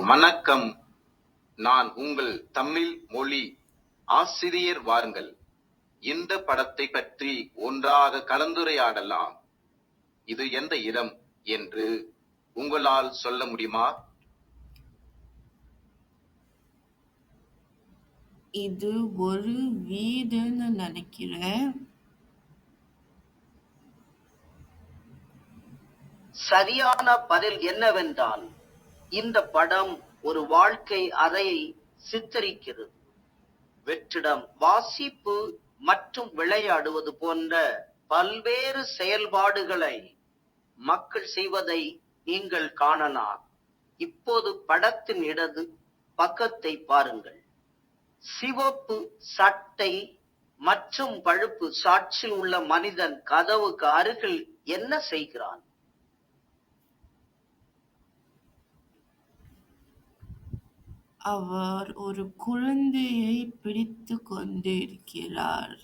வணக்கம். நான் உங்கள் தமிழ் மொழி ஆசிரியர். வாருங்கள், இந்த படத்தை பற்றி ஒன்றாக கலந்துரையாடலாம். இது எந்த இடம் என்று உங்களால் சொல்ல முடியுமா? இது ஒரு வீடுன்னு நினைக்கிறேன். சரியான பதில் என்னவென்றால், இந்த படம் ஒரு வாழ்க்கை அறையை சித்தரிக்கிறது. வெற்றிடம், வாசிப்பு மற்றும் விளையாடுவது போன்ற பல்வேறு செயல்பாடுகளை மக்கள் செய்வதை நீங்கள் காணலாம். இப்போது படத்தின் இடது பக்கத்தை பாருங்கள். சிவப்பு சட்டை மற்றும் பழுப்பு ஷார்ட்ஸில் உள்ள மனிதன் கதவுக்கு அருகில் என்ன செய்கிறான்? அவர் ஒரு குழந்தையை பிடித்து கொண்டிருக்கிறார்.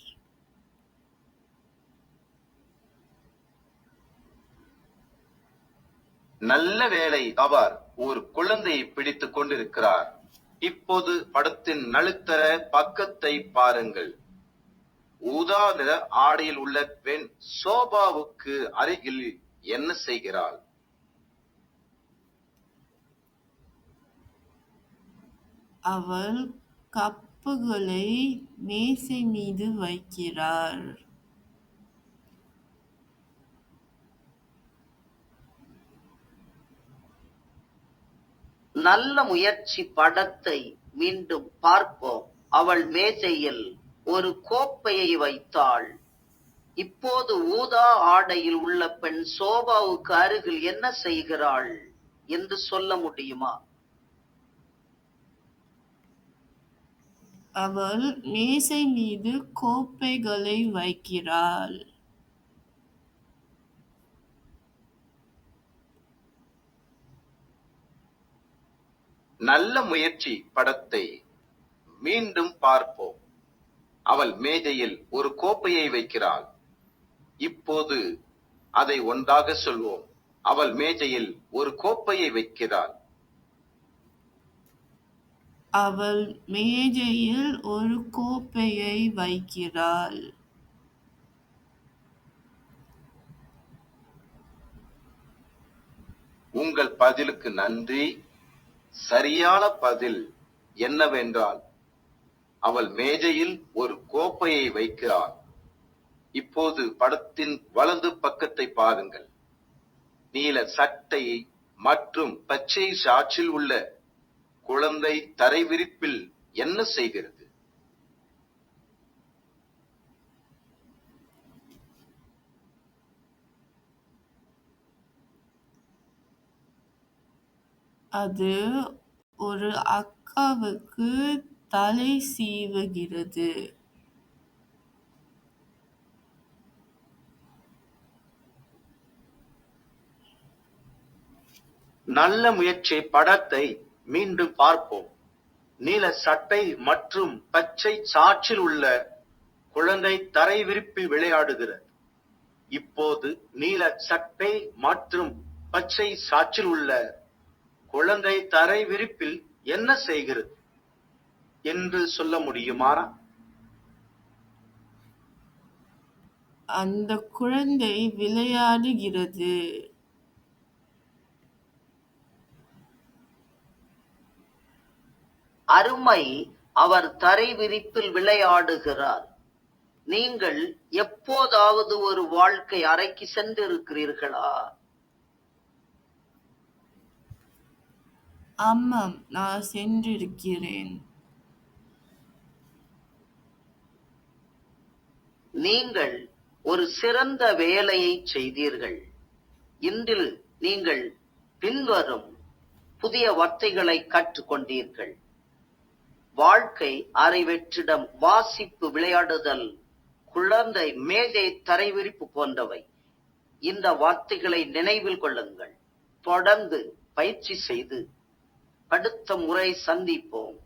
நல்ல வேளை, அவர் ஒரு குழந்தையை பிடித்துக் கொண்டிருக்கிறார். இப்போது படத்தின் நடுத்தர பக்கத்தை பாருங்கள். ஊதா நிற ஆடையில் உள்ள பெண் சோபாவுக்கு அருகில் என்ன செய்கிறாள்? அவள் கப்புகளை மேசை மீது வைக்கிறார். நல்ல முயற்சி. படத்தை மீண்டும் பார்ப்போம். அவள் மேஜையில் ஒரு கோப்பையை வைத்தாள். இப்போது ஊதா ஆடையில் உள்ள பெண் சோபாவுக்கு அருகில் என்ன செய்கிறாள் என்று சொல்ல முடியுமா? அவள் மேசை மீது கோப்பைகளை வைக்கிறாள். நல்ல முயற்சி. படத்தை மீண்டும் பார்ப்போம். அவள் மேஜையில் ஒரு கோப்பையை வைக்கிறாள். இப்போது அதை ஒன்றாக சொல்வோம். அவள் மேஜையில் ஒரு கோப்பையை வைக்கிறாள். அவள் மேஜையில் ஒரு கோப்பையை வைக்கிறாள். உங்கள் பதிலுக்கு நன்றி. சரியான பதில் என்னவென்றால், அவள் மேஜையில் ஒரு கோப்பையை வைக்கிறாள். இப்போது படத்தின் வலது பக்கத்தை பாருங்கள். நீல சட்டை மற்றும் பச்சை ஷார்ட்ஸில் உள்ள குழந்தை தரை விரிப்பில் என்ன செய்கிறது? அது ஒரு அக்காவுக்கு தலை சீவுகிறது. நல்ல முயற்சி. படத்தை மீண்டும் பார்ப்போம். நீல சட்டை மற்றும் பச்சை ஷார்ட்ஸில் உள்ள குழந்தை தரை விரிப்பில் விளையாடுகிறது. இப்போது நீல சட்டை மற்றும் பச்சை ஷார்ட்ஸில் உள்ள குழந்தை தரை விரிப்பில் என்ன செய்கிறது என்று சொல்ல முடியுமா? அந்த குழந்தை விளையாடுகிறது. அருமை. அவர் தரை விரிப்பில் விளையாடுகிறார். நீங்கள் எப்போதாவது ஒரு வாழ்க்கை அறைக்கு சென்றிருக்கிறீர்களா? ஆமாம், நான் சென்றிருக்கிறேன். நீங்கள் ஒரு சிறந்த வேலையை செய்தீர்கள். இன்றில் நீங்கள் பின்வரும் புதிய வார்த்தைகளை கற்றுக்கொண்டீர்கள். வாழ்க்கை அறை, வெற்றிடம், வாசிப்பு, விளையாடுதல், குழந்தை, மேஜை, தரைவிரிப்பு போன்றவை. இந்த வார்த்தைகளை நினைவில் கொள்ளுங்கள். தொடர்ந்து பயிற்சி செய்து அடுத்த முறை சந்திப்போம்.